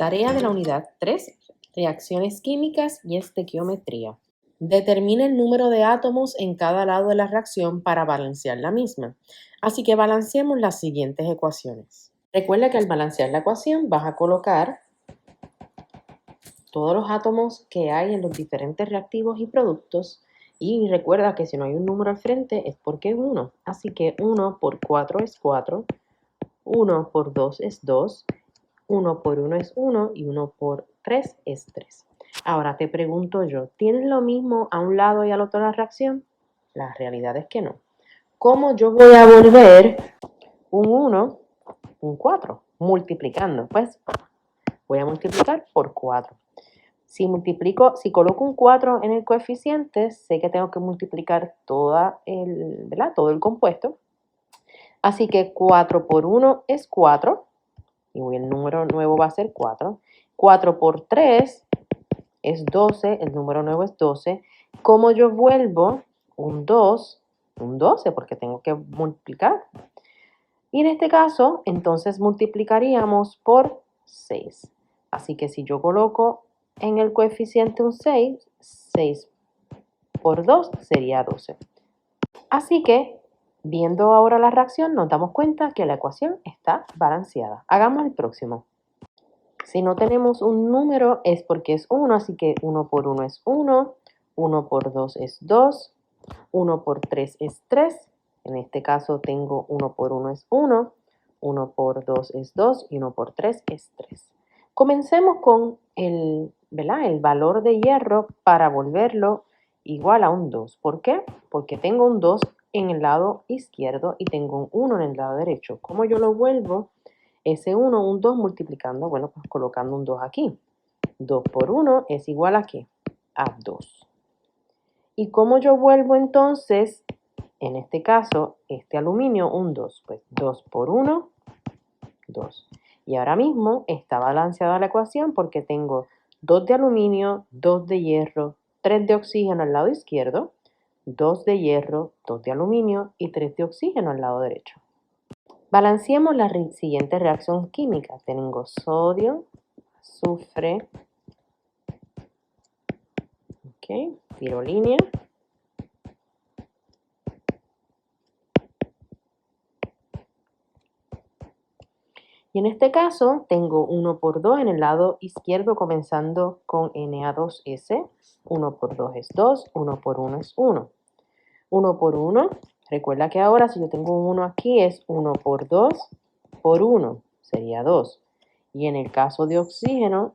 Tarea de la unidad 3, reacciones químicas y estequiometría. Determina el número de átomos en cada lado de la reacción para balancear la misma. Así que balanceemos las siguientes ecuaciones. Recuerda que al balancear la ecuación vas a colocar todos los átomos que hay en los diferentes reactivos y productos. Y recuerda que si no hay un número al frente es porque es 1. Así que 1 por 4 es 4, 1 por 2 es 2, 1 por 1 es 1 y 1 por 3 es 3. Ahora te pregunto yo, ¿tienes lo mismo a un lado y al otro de la reacción? La realidad es que no. ¿Cómo yo voy a volver un 1, un 4? Multiplicando. Pues voy a multiplicar por 4. Si coloco un 4 en el coeficiente, sé que tengo que multiplicar todo el compuesto. Así que 4 por 1 es 4. Y el número nuevo va a ser 4. 4 por 3 es 12. El número nuevo es 12. ¿Cómo yo vuelvo un 2? Un 12 porque tengo que multiplicar. Y en este caso, entonces multiplicaríamos por 6. Así que si yo coloco en el coeficiente un 6, 6 por 2 sería 12. Así que, viendo ahora la reacción, nos damos cuenta que la ecuación está balanceada. Hagamos el próximo. Si no tenemos un número es porque es 1, así que 1 por 1 es 1, 1 por 2 es 2, 1 por 3 es 3. En este caso tengo 1 por 1 es 1, 1 por 2 es 2 y 1 por 3 es 3. Comencemos con el valor de hierro para volverlo igual a un 2. ¿Por qué? Porque tengo un 2 en el lado izquierdo y tengo un 1 en el lado derecho. ¿Cómo yo lo vuelvo? Ese 1, un 2 multiplicando, bueno, pues colocando un 2 aquí. 2 por 1 es igual a ¿qué? A 2. ¿Y cómo yo vuelvo entonces, en este caso, este aluminio, un 2? Pues 2 por 1, 2. Y ahora mismo está balanceada la ecuación porque tengo 2 de aluminio, 2 de hierro, 3 de oxígeno al lado izquierdo, 2 de hierro, 2 de aluminio y 3 de oxígeno al lado derecho. Balanceemos la siguiente reacción química. Tengo sodio, azufre, pirolínea. Y en este caso tengo 1 por 2 en el lado izquierdo comenzando con Na2S. 1 por 2 es 2, 1 por 1 es 1. 1 por 1, recuerda que ahora si yo tengo un 1 aquí es 1 por 2 por 1, sería 2. Y en el caso de oxígeno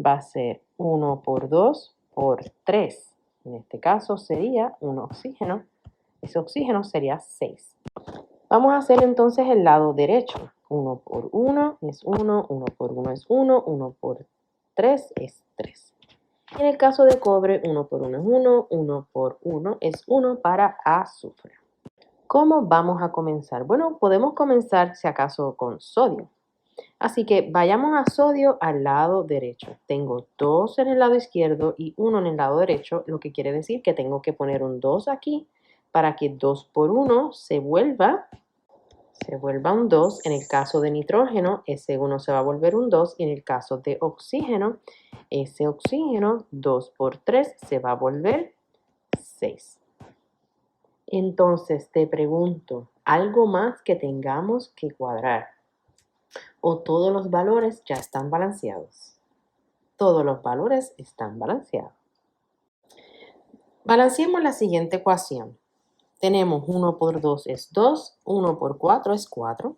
va a ser 1 por 2 por 3. En este caso sería un oxígeno. Ese oxígeno sería 6. Vamos a hacer entonces el lado derecho. 1 por 1 es 1, 1 por 1 es 1, 1 por 3 es 3. En el caso de cobre, 1 por 1 es 1, 1 por 1 es 1 para azufre. ¿Cómo vamos a comenzar? Bueno, podemos comenzar si acaso con sodio. Así que vayamos a sodio al lado derecho. Tengo 2 en el lado izquierdo y 1 en el lado derecho, lo que quiere decir que tengo que poner un 2 aquí para que 2 por 1 se vuelva un 2. En el caso de nitrógeno, ese 1 se va a volver un 2. Y en el caso de oxígeno, ese oxígeno 2 por 3 se va a volver 6. Entonces te pregunto, ¿algo más que tengamos que cuadrar? ¿O todos los valores ya están balanceados? Todos los valores están balanceados. Balanceemos la siguiente ecuación. Tenemos 1 por 2 es 2, 1 por 4 es 4.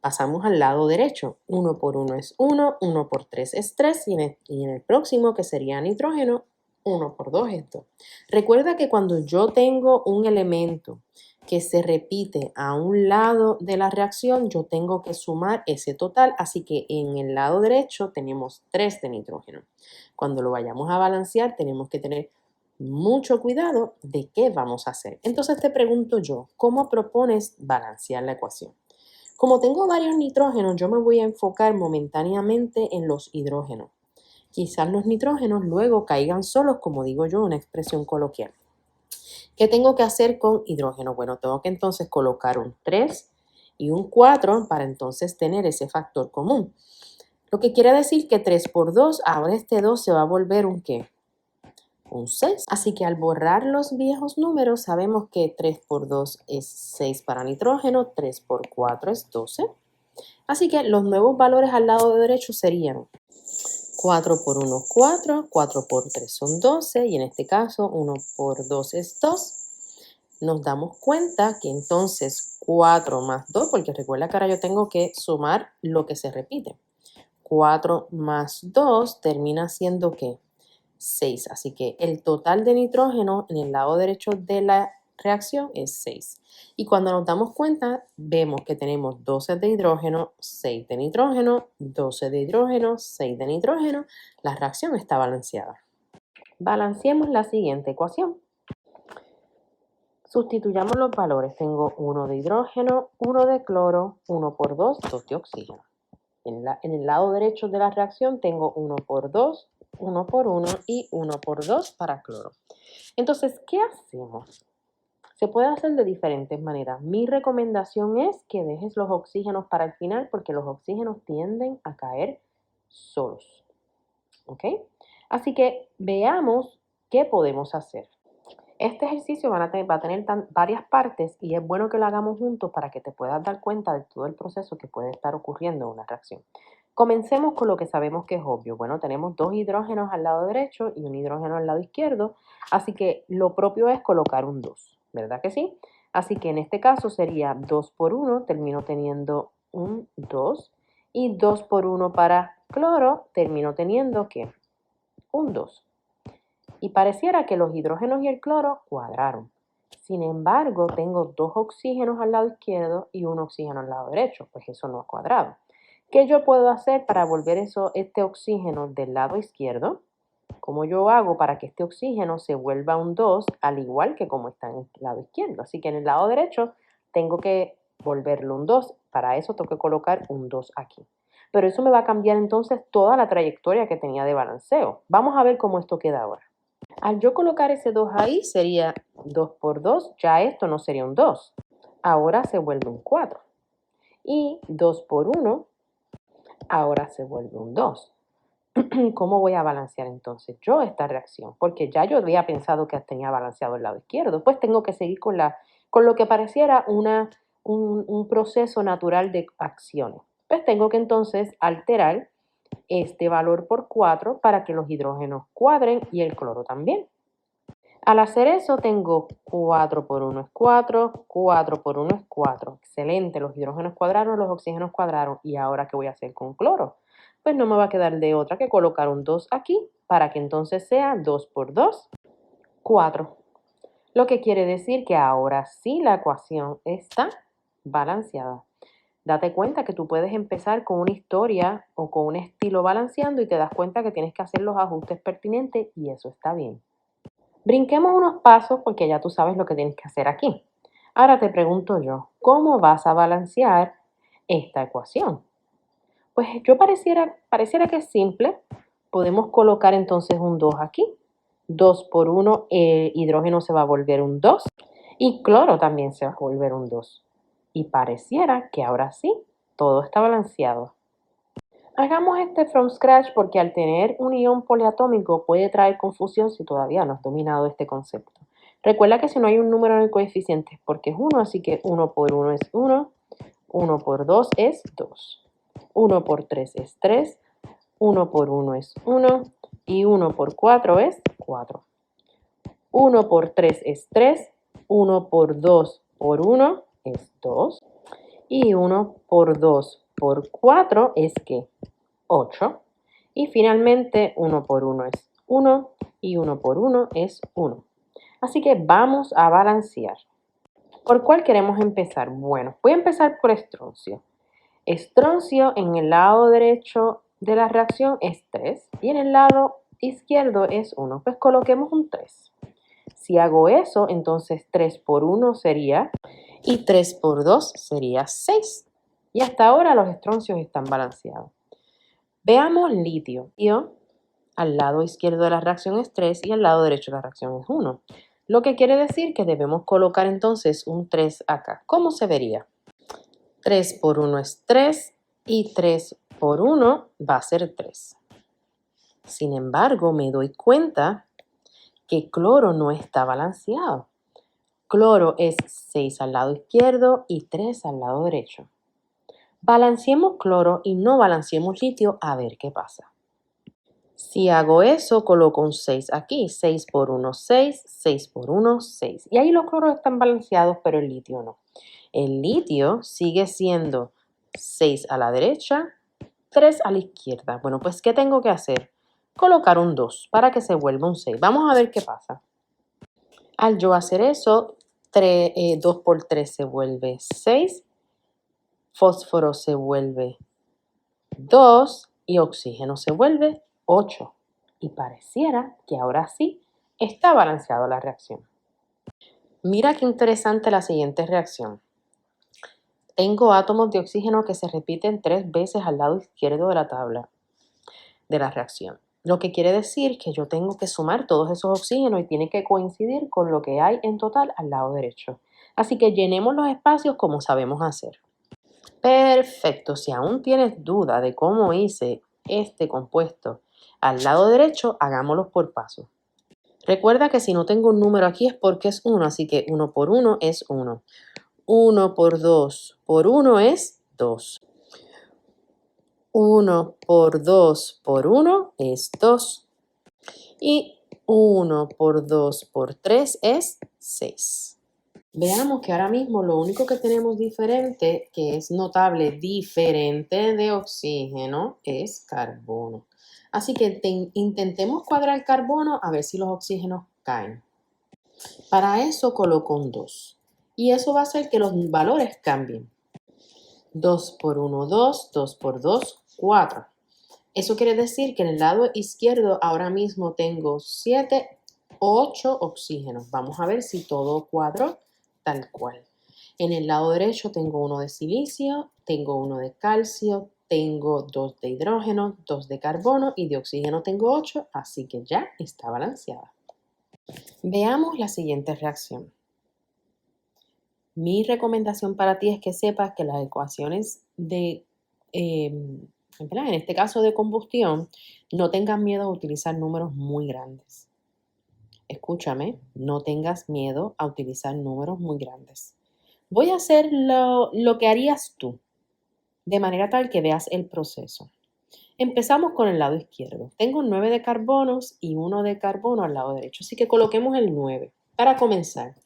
Pasamos al lado derecho. 1 por 1 es 1, 1 por 3 es 3 y en el próximo, que sería nitrógeno, 1 por 2 es 2. Recuerda que cuando yo tengo un elemento que se repite a un lado de la reacción, yo tengo que sumar ese total, así que en el lado derecho tenemos 3 de nitrógeno. Cuando lo vayamos a balancear, tenemos que tener mucho cuidado de qué vamos a hacer. Entonces te pregunto yo, ¿cómo propones balancear la ecuación? Como tengo varios nitrógenos, yo me voy a enfocar momentáneamente en los hidrógenos. Quizás los nitrógenos luego caigan solos, como digo yo, una expresión coloquial. ¿Qué tengo que hacer con hidrógeno? Bueno, tengo que entonces colocar un 3 y un 4 para entonces tener ese factor común. Lo que quiere decir que 3 por 2, ahora este 2 se va a volver un ¿qué? Un 6. Así que al borrar los viejos números, sabemos que 3 por 2 es 6 para nitrógeno, 3 por 4 es 12. Así que los nuevos valores al lado derecho serían 4 por 1, 4, 4 por 3 son 12 y en este caso 1 por 2 es 2. Nos damos cuenta que entonces 4 más 2, porque recuerda que ahora yo tengo que sumar lo que se repite. 4 más 2 termina siendo ¿qué? 6. Así que el total de nitrógeno en el lado derecho de la reacción es 6. Y cuando nos damos cuenta, vemos que tenemos 12 de hidrógeno, 6 de nitrógeno, 12 de hidrógeno, 6 de nitrógeno. La reacción está balanceada. Balanceemos la siguiente ecuación. Sustituyamos los valores. Tengo 1 de hidrógeno, 1 de cloro, 1 por 2, 2 de oxígeno. En el lado derecho de la reacción tengo 1 por 2, 1 por 1 y 1 por 2 para cloro. Entonces, ¿qué hacemos? Se puede hacer de diferentes maneras. Mi recomendación es que dejes los oxígenos para el final porque los oxígenos tienden a caer solos. ¿Ok? Así que veamos qué podemos hacer. Este ejercicio va a tener varias partes y es bueno que lo hagamos juntos para que te puedas dar cuenta de todo el proceso que puede estar ocurriendo en una reacción. Comencemos con lo que sabemos que es obvio. Bueno, tenemos 2 hidrógenos al lado derecho y un hidrógeno al lado izquierdo, así que lo propio es colocar un 2, ¿verdad que sí? Así que en este caso sería 2 por 1, termino teniendo un 2, y 2 por 1 para cloro, termino teniendo ¿qué? Un 2. Y pareciera que los hidrógenos y el cloro cuadraron. Sin embargo, tengo 2 oxígenos al lado izquierdo y un oxígeno al lado derecho, pues eso no ha cuadrado. ¿Qué yo puedo hacer para volver este oxígeno del lado izquierdo? ¿Cómo yo hago para que este oxígeno se vuelva un 2 al igual que como está en el lado izquierdo? Así que en el lado derecho tengo que volverlo un 2. Para eso tengo que colocar un 2 aquí. Pero eso me va a cambiar entonces toda la trayectoria que tenía de balanceo. Vamos a ver cómo esto queda ahora. Al yo colocar ese 2 ahí, sería 2 por 2, ya esto no sería un 2. Ahora se vuelve un 4. Y 2 por 1, ahora se vuelve un 2. ¿Cómo voy a balancear entonces yo esta reacción? Porque ya yo había pensado que tenía balanceado el lado izquierdo. Pues tengo que seguir con lo que pareciera un proceso natural de acciones. Pues tengo que entonces alterar este valor por 4 para que los hidrógenos cuadren y el cloro también. Al hacer eso tengo 4 por 1 es 4, 4 por 1 es 4. Excelente, los hidrógenos cuadraron, los oxígenos cuadraron. ¿Y ahora qué voy a hacer con cloro? Pues no me va a quedar de otra que colocar un 2 aquí para que entonces sea 2 por 2, 4. Lo que quiere decir que ahora sí la ecuación está balanceada. Date cuenta que tú puedes empezar con una historia o con un estilo balanceando y te das cuenta que tienes que hacer los ajustes pertinentes y eso está bien. Brinquemos unos pasos porque ya tú sabes lo que tienes que hacer aquí. Ahora te pregunto yo, ¿cómo vas a balancear esta ecuación? Pues yo pareciera que es simple. Podemos colocar entonces un 2 aquí. 2 por 1, hidrógeno se va a volver un 2 y cloro también se va a volver un 2. Y pareciera que ahora sí, todo está balanceado. Hagamos este from scratch porque al tener un ion poliatómico puede traer confusión si todavía no has dominado este concepto. Recuerda que si no hay un número en el coeficiente es porque es 1, así que 1 por 1 es 1, 1 por 2 es 2, 1 por 3 es 3, 1 por 1 es 1 y 1 por 4 es 4. 1 por 3 es 3, 1 por 2 por 1 es 2 y 1 por 2 por 4 es ¿qué? 8. Y finalmente 1 por 1 es 1 y 1 por 1 es 1. Así que vamos a balancear. ¿Por cuál queremos empezar? Bueno, voy a empezar por estroncio. Estroncio en el lado derecho de la reacción es 3 y en el lado izquierdo es 1. Pues coloquemos un 3. Si hago eso, entonces 3 por 1 sería y 3 por 2 sería 6. Y hasta ahora los estroncios están balanceados. Veamos litio. Al lado izquierdo de la reacción es 3 y al lado derecho de la reacción es 1. Lo que quiere decir que debemos colocar entonces un 3 acá. ¿Cómo se vería? 3 por 1 es 3 y 3 por 1 va a ser 3. Sin embargo, me doy cuenta que cloro no está balanceado. Cloro es 6 al lado izquierdo y 3 al lado derecho. Balanceemos cloro y no balanceemos litio a ver qué pasa. Si hago eso, coloco un 6 aquí. 6 por 1, 6. 6 por 1, 6. Y ahí los cloros están balanceados, pero el litio no. El litio sigue siendo 6 a la derecha, 3 a la izquierda. Bueno, pues ¿qué tengo que hacer? Colocar un 2 para que se vuelva un 6. Vamos a ver qué pasa. Al yo hacer eso, 2 por 3 se vuelve 6. Fósforo se vuelve 2 y oxígeno se vuelve 8. Y pareciera que ahora sí está balanceada la reacción. Mira qué interesante la siguiente reacción. Tengo átomos de oxígeno que se repiten 3 veces al lado izquierdo de la tabla de la reacción. Lo que quiere decir que yo tengo que sumar todos esos oxígenos y tiene que coincidir con lo que hay en total al lado derecho. Así que llenemos los espacios como sabemos hacer. Perfecto, si aún tienes duda de cómo hice este compuesto al lado derecho, hagámoslo por paso. Recuerda que si no tengo un número aquí es porque es 1, así que 1 por 1 es 1. 1 por 2 por 1 es 2. 1 por 2 por 1 es 2. Y 1 por 2 por 3 es 6. Veamos que ahora mismo lo único que tenemos diferente, que es notable, diferente de oxígeno, es carbono. Así que intentemos cuadrar carbono a ver si los oxígenos caen. Para eso coloco un 2. Y eso va a hacer que los valores cambien. 2 por 1, 2. 2 por 2, 4. Eso quiere decir que en el lado izquierdo ahora mismo tengo 7, 8 oxígenos. Vamos a ver si todo cuadró tal cual. En el lado derecho tengo 1 de silicio, tengo 1 de calcio, tengo 2 de hidrógeno, 2 de carbono y de oxígeno tengo 8, así que ya está balanceada. Veamos la siguiente reacción. Mi recomendación para ti es que sepas que las ecuaciones en este caso de combustión, no tengas miedo a utilizar números muy grandes. Escúchame, no tengas miedo a utilizar números muy grandes. Voy a hacer lo que harías tú, de manera tal que veas el proceso. Empezamos con el lado izquierdo. Tengo 9 de carbonos y 1 de carbono al lado derecho, así que coloquemos el 9 para comenzar.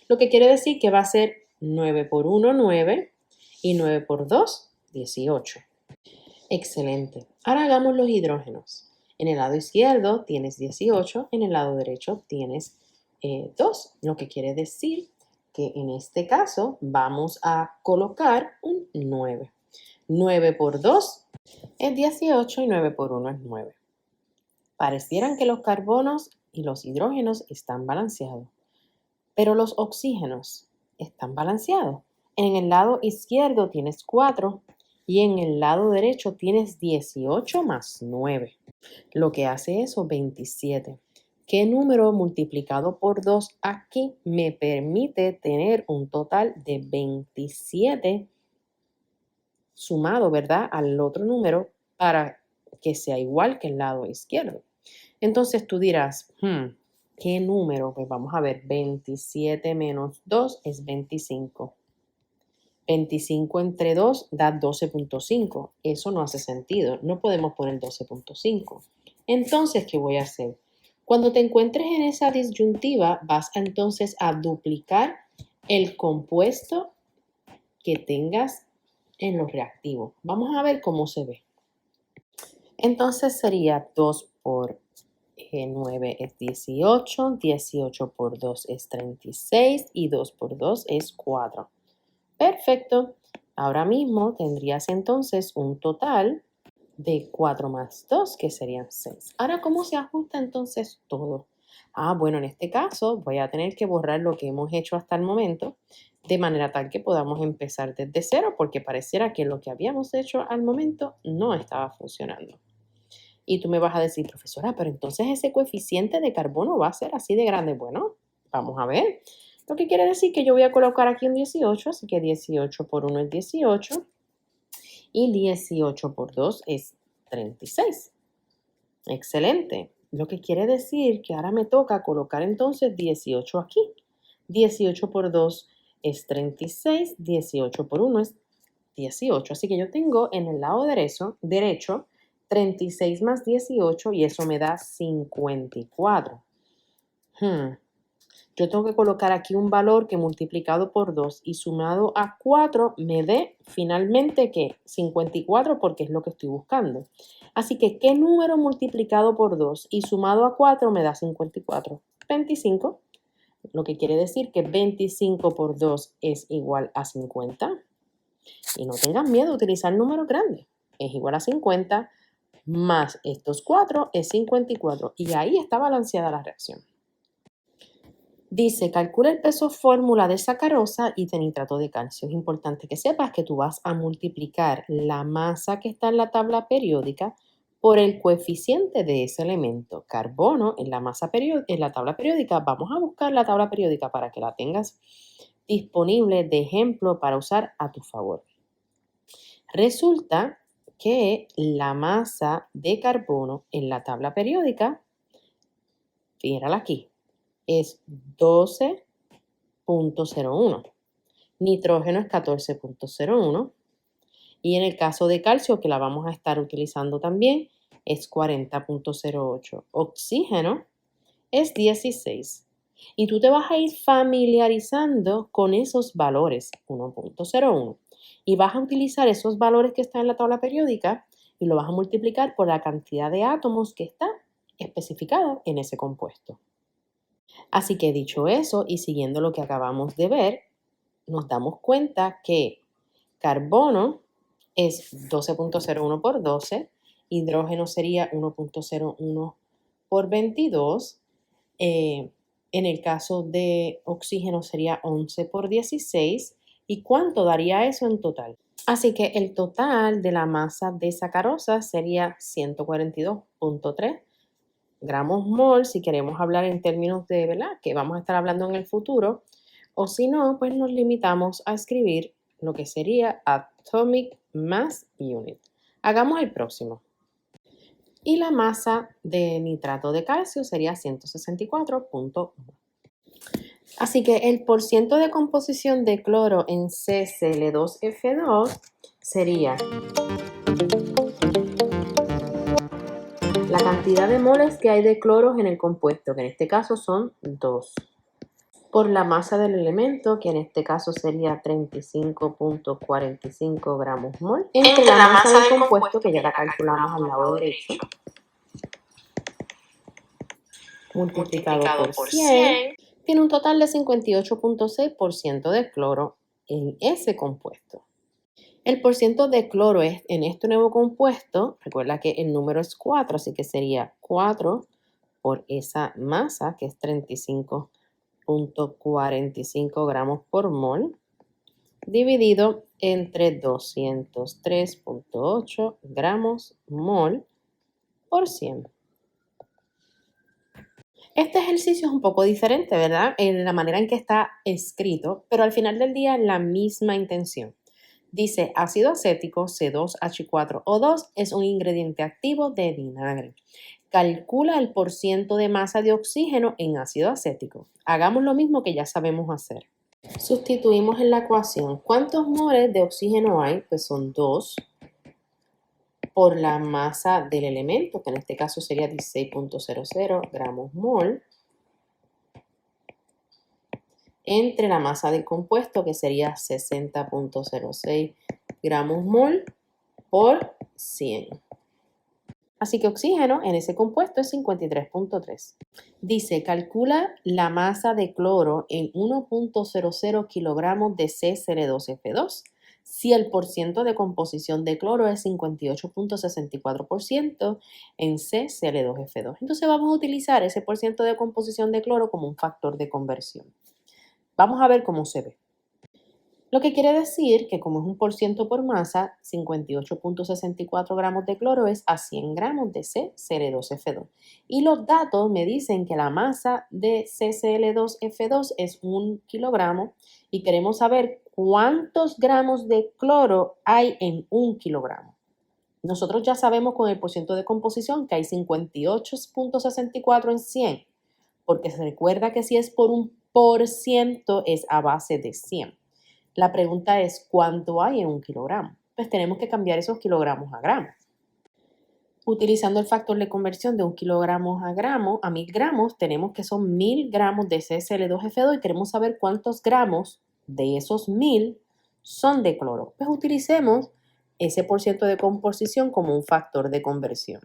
Lo que quiere decir que va a ser 9 por 1, 9 y 9 por 2, 18. Excelente. Ahora hagamos los hidrógenos. En el lado izquierdo tienes 18, en el lado derecho tienes 2, lo que quiere decir que en este caso vamos a colocar un 9. 9 por 2 es 18 y 9 por 1 es 9. Parecieran que los carbonos y los hidrógenos están balanceados, pero los oxígenos están balanceados. En el lado izquierdo tienes 4 y en el lado derecho tienes 18 más 9, lo que hace eso 27. ¿Qué número multiplicado por 2 aquí me permite tener un total de 27 sumado, ¿verdad?, al otro número para que sea igual que el lado izquierdo? Entonces tú dirás, ¿qué número? Pues vamos a ver, 27 menos 2 es 25. 25 entre 2 da 12.5. Eso no hace sentido. No podemos poner 12.5. Entonces, ¿qué voy a hacer? Cuando te encuentres en esa disyuntiva, vas entonces a duplicar el compuesto que tengas en los reactivos. Vamos a ver cómo se ve. Entonces sería 2 por 9 es 18, 18 por 2 es 36 y 2 por 2 es 4. Perfecto. Ahora mismo tendrías entonces un total de 4 más 2, que serían 6. Ahora, ¿cómo se ajusta entonces todo? Bueno, en este caso voy a tener que borrar lo que hemos hecho hasta el momento, de manera tal que podamos empezar desde cero, porque pareciera que lo que habíamos hecho al momento no estaba funcionando. Y tú me vas a decir, profesora, pero entonces ese coeficiente de carbono va a ser así de grande. Bueno, vamos a ver. Lo que quiere decir que yo voy a colocar aquí un 18, así que 18 por 1 es 18. Y 18 por 2 es 36. Excelente. Lo que quiere decir que ahora me toca colocar entonces 18 aquí. 18 por 2 es 36, 18 por 1 es 18. Así que yo tengo en el lado derecho 36 más 18 y eso me da 54. Yo tengo que colocar aquí un valor que multiplicado por 2 y sumado a 4 me dé finalmente ¿qué? 54 porque es lo que estoy buscando. Así que, ¿qué número multiplicado por 2 y sumado a 4 me da 54? 25. Lo que quiere decir que 25 por 2 es igual a 50. Y no tengan miedo a utilizar números grandes. Es igual a 50 más estos 4 es 54. Y ahí está balanceada la reacción. Dice, calcula el peso fórmula de sacarosa y de nitrato de calcio. Es importante que sepas que tú vas a multiplicar la masa que está en la tabla periódica por el coeficiente de ese elemento. Carbono en la tabla periódica. Vamos a buscar la tabla periódica para que la tengas disponible de ejemplo para usar a tu favor. Resulta que la masa de carbono en la tabla periódica, fíjala aquí, es 12.01. Nitrógeno es 14.01. Y en el caso de calcio, que la vamos a estar utilizando también, es 40.08. Oxígeno es 16. Y tú te vas a ir familiarizando con esos valores, 1.01. Y vas a utilizar esos valores que están en la tabla periódica y lo vas a multiplicar por la cantidad de átomos que está especificada en ese compuesto. Así que dicho eso y siguiendo lo que acabamos de ver, nos damos cuenta que carbono es 12.01 por 12, hidrógeno sería 1.01 por 22, en el caso de oxígeno sería 11 por 16. ¿Y cuánto daría eso en total? Así que el total de la masa de sacarosa sería 142.3 gramos mol, si queremos hablar en términos de, ¿verdad?, que vamos a estar hablando en el futuro, o si no, pues nos limitamos a escribir lo que sería Atomic Mass Unit. Hagamos el próximo. Y la masa de nitrato de calcio sería 164.1. Así que el porciento de composición de cloro en CCl2F2 sería la cantidad de moles que hay de cloros en el compuesto, que en este caso son 2, por la masa del elemento, que en este caso sería 35.45 gramos mol, entre la masa del compuesto, que ya la calculamos al lado derecho, multiplicado por 100, tiene un total de 58.6% de cloro en ese compuesto. El porciento de cloro es en este nuevo compuesto, recuerda que el número es 4, así que sería 4 por esa masa, que es 35.45 gramos por mol, dividido entre 203.8 gramos mol por 100. Este ejercicio es un poco diferente, ¿verdad?, en la manera en que está escrito, pero al final del día la misma intención. Dice, ácido acético C2H4O2 es un ingrediente activo de vinagre. Calcula el porciento de masa de oxígeno en ácido acético. Hagamos lo mismo que ya sabemos hacer. Sustituimos en la ecuación. ¿Cuántos moles de oxígeno hay? Pues son 2 por la masa del elemento, que en este caso sería 16.00 gramos mol, entre la masa del compuesto, que sería 60.06 gramos mol por 100. Así que oxígeno en ese compuesto es 53.3. Dice, calcula la masa de cloro en 1.00 kilogramos de CCl2F2. Si el porciento de composición de cloro es 58.64% en CCl2F2. Entonces vamos a utilizar ese porciento de composición de cloro como un factor de conversión. Vamos a ver cómo se ve. Lo que quiere decir que como es un porciento por masa, 58.64 gramos de cloro es a 100 gramos de CCl2F2. Y los datos me dicen que la masa de CCl2F2 es 1 kilogramo y queremos saber ¿cuántos gramos de cloro hay en 1 kilogramo? Nosotros ya sabemos con el porciento de composición que hay 58.64 en 100, porque se recuerda que si es por un por ciento es a base de 100. La pregunta es, ¿cuánto hay en 1 kilogramo? Pues tenemos que cambiar esos kilogramos a gramos. Utilizando el factor de conversión de 1 kilogramo a 1000 gramos, tenemos que son 1000 gramos de CSL2F2 y queremos saber cuántos gramos de esos 1000 son de cloro. Pues utilicemos ese porciento de composición como un factor de conversión.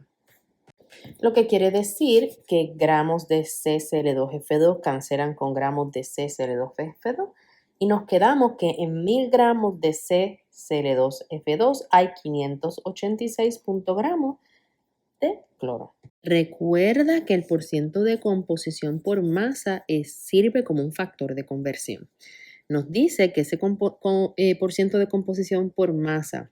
Lo que quiere decir que gramos de CSL2F2 cancelan con gramos de CSL2F2 y nos quedamos que en 1000 gramos de CSL2F2 hay 586 gramos de cloro. Recuerda que el porciento de composición por masa sirve como un factor de conversión. Nos dice que ese porciento de composición por masa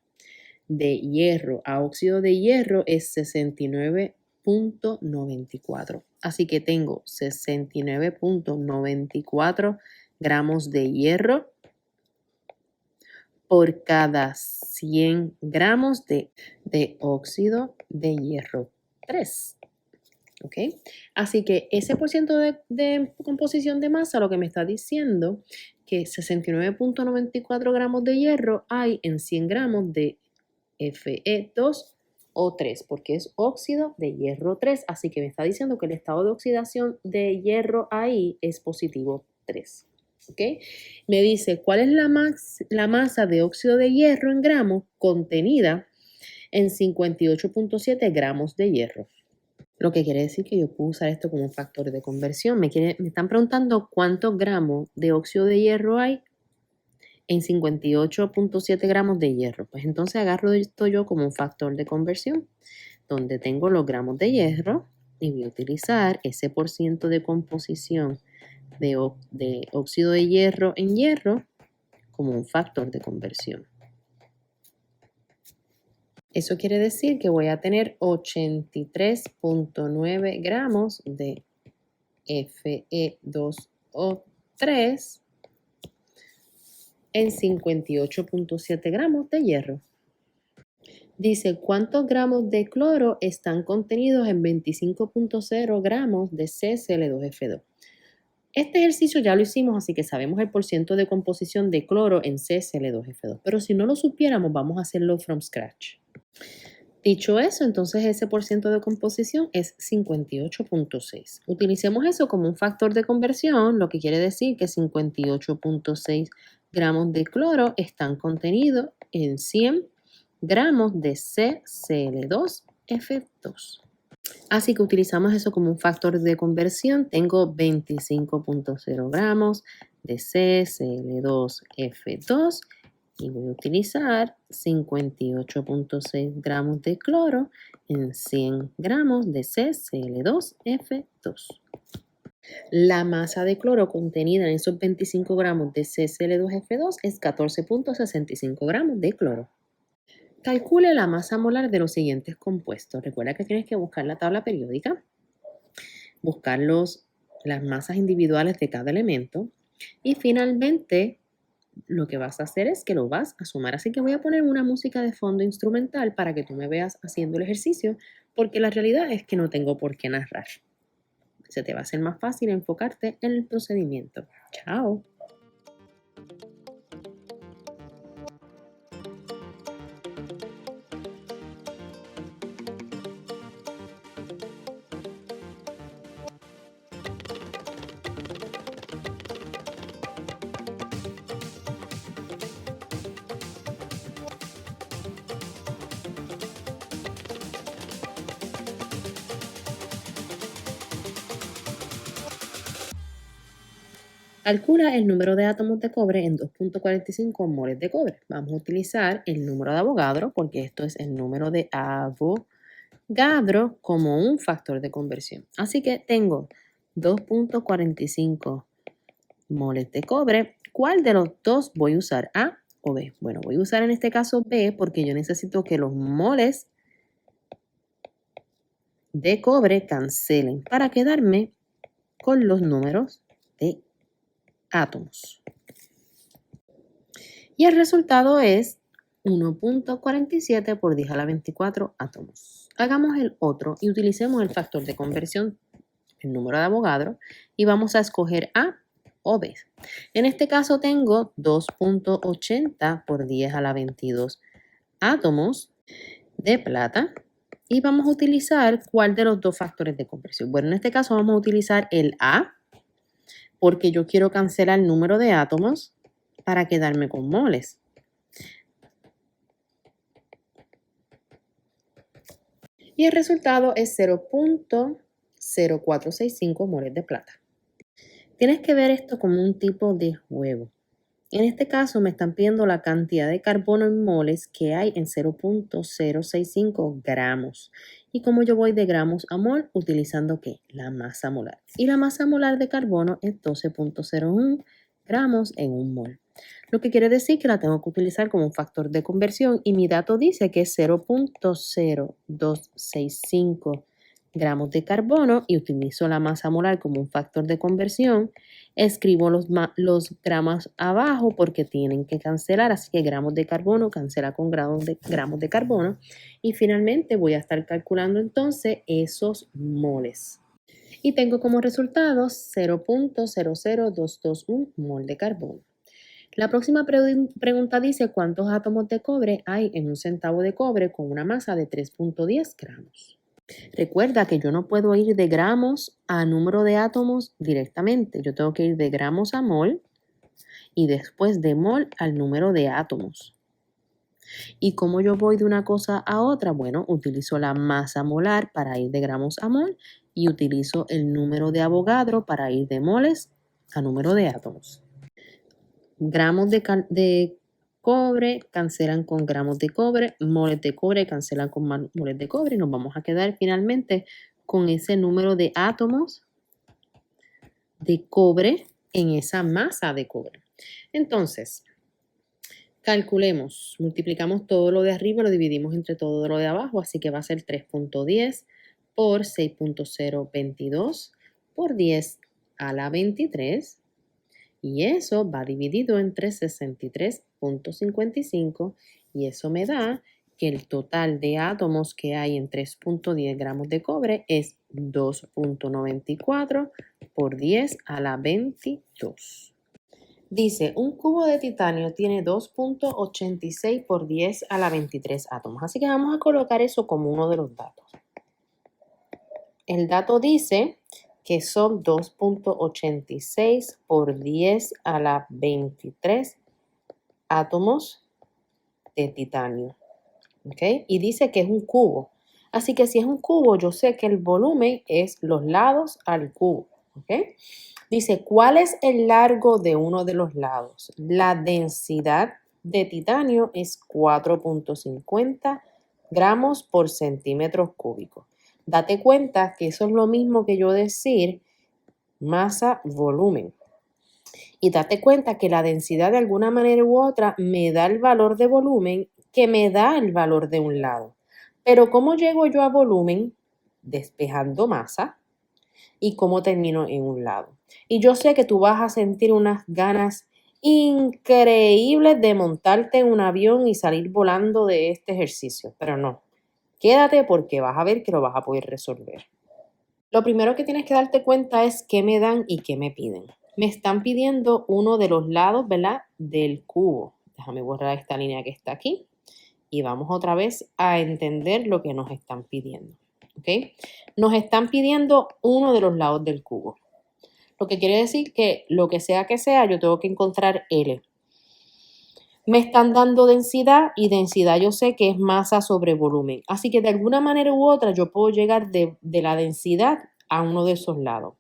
de hierro a óxido de hierro es 69.94. Así que tengo 69.94 gramos de hierro por cada 100 gramos de óxido de hierro 3. ¿Ok? Así que ese porciento de composición de masa lo que me está diciendo que 69.94 gramos de hierro hay en 100 gramos de Fe2O3, porque es óxido de hierro 3. Así que me está diciendo que el estado de oxidación de hierro ahí es positivo 3. ¿Okay? Me dice cuál es la masa de óxido de hierro en gramos contenida en 58.7 gramos de hierro. Lo que quiere decir que yo puedo usar esto como un factor de conversión. Me están preguntando cuántos gramos de óxido de hierro hay en 58.7 gramos de hierro. Pues entonces agarro esto yo como un factor de conversión, donde tengo los gramos de hierro y voy a utilizar ese porciento de composición de óxido de hierro en hierro como un factor de conversión. Eso quiere decir que voy a tener 83.9 gramos de Fe2O3 en 58.7 gramos de hierro. Dice, ¿cuántos gramos de cloro están contenidos en 25.0 gramos de CSL2F2? Este ejercicio ya lo hicimos, así que sabemos el porciento de composición de cloro en CSL2F2. Pero si no lo supiéramos, vamos a hacerlo from scratch. Dicho eso, entonces ese porciento de composición es 58.6. Utilicemos eso como un factor de conversión, lo que quiere decir que 58.6 gramos de cloro están contenidos en 100 gramos de CCl2F2. Así que utilizamos eso como un factor de conversión. Tengo 25.0 gramos de CCl2F2 y voy a utilizar 58.6 gramos de cloro en 100 gramos de CCl2F2. La masa de cloro contenida en esos 25 gramos de CCl2F2 es 14.65 gramos de cloro. Calcule la masa molar de los siguientes compuestos. Recuerda que tienes que buscar la tabla periódica, buscar las masas individuales de cada elemento y finalmente lo que vas a hacer es que lo vas a sumar. Así que voy a poner una música de fondo instrumental para que tú me veas haciendo el ejercicio, porque la realidad es que no tengo por qué narrar. Se te va a hacer más fácil enfocarte en el procedimiento. Chao. Calcula el número de átomos de cobre en 2.45 moles de cobre. Vamos a utilizar el número de Avogadro porque esto es el número de Avogadro como un factor de conversión. Así que tengo 2.45 moles de cobre. ¿Cuál de los dos voy a usar? ¿A o B? Bueno, voy a usar en este caso B porque yo necesito que los moles de cobre cancelen para quedarme con los números de átomos. Y el resultado es 1.47 por 10 a la 24 átomos. Hagamos el otro y utilicemos el factor de conversión, el número de Avogadro, y vamos a escoger A o B. En este caso tengo 2.80 por 10 a la 22 átomos de plata y vamos a utilizar ¿cuál de los dos factores de conversión? Bueno, en este caso vamos a utilizar el A porque yo quiero cancelar el número de átomos para quedarme con moles. Y el resultado es 0.0465 moles de plata. Tienes que ver esto como un tipo de juego. En este caso me están pidiendo la cantidad de carbono en moles que hay en 0.065 gramos. Y como yo voy de gramos a mol, utilizando ¿qué? La masa molar. Y la masa molar de carbono es 12.01 gramos en un mol. Lo que quiere decir que la tengo que utilizar como un factor de conversión y mi dato dice que es 0.0265 gramos de carbono y utilizo la masa molar como un factor de conversión. Escribo los gramos abajo porque tienen que cancelar, así que gramos de carbono cancela con gramos de carbono. Y finalmente voy a estar calculando entonces esos moles. Y tengo como resultado 0.00221 mol de carbono. La próxima pregunta dice cuántos átomos de cobre hay en un centavo de cobre con una masa de 3.10 gramos. Recuerda que yo no puedo ir de gramos a número de átomos directamente. Yo tengo que ir de gramos a mol y después de mol al número de átomos. ¿Y cómo yo voy de una cosa a otra? Bueno, utilizo la masa molar para ir de gramos a mol y utilizo el número de Avogadro para ir de moles a número de átomos. Gramos de cobre cancelan con gramos de cobre, moles de cobre cancelan con moles de cobre y nos vamos a quedar finalmente con ese número de átomos de cobre en esa masa de cobre. Entonces, calculemos, multiplicamos todo lo de arriba, lo dividimos entre todo lo de abajo, así que va a ser 3.10 por 6.022 por 10 a la 23. Y eso va dividido entre 63.55 y eso me da que el total de átomos que hay en 3.10 gramos de cobre es 2.94 por 10 a la 22. Dice, un cubo de titanio tiene 2.86 por 10 a la 23 átomos. Así que vamos a colocar eso como uno de los datos. El dato dice que son 2.86 por 10 a la 23 átomos de titanio. ¿Ok? Y dice que es un cubo. Así que si es un cubo, yo sé que el volumen es los lados al cubo. ¿Ok? Dice, ¿cuál es el largo de uno de los lados? La densidad de titanio es 4.50 gramos por centímetros cúbicos. Date cuenta que eso es lo mismo que yo decir masa-volumen. Y date cuenta que la densidad de alguna manera u otra me da el valor de volumen que me da el valor de un lado. Pero ¿cómo llego yo a volumen? Despejando masa. ¿Y cómo termino en un lado? Y yo sé que tú vas a sentir unas ganas increíbles de montarte en un avión y salir volando de este ejercicio, pero no. Quédate porque vas a ver que lo vas a poder resolver. Lo primero que tienes que darte cuenta es qué me dan y qué me piden. Me están pidiendo uno de los lados, ¿verdad? Del cubo. Déjame borrar esta línea que está aquí y vamos otra vez a entender lo que nos están pidiendo. ¿Ok? Nos están pidiendo uno de los lados del cubo. Lo que quiere decir que lo que sea, yo tengo que encontrar L. Me están dando densidad y densidad yo sé que es masa sobre volumen. Así que de alguna manera u otra yo puedo llegar de la densidad a uno de esos lados.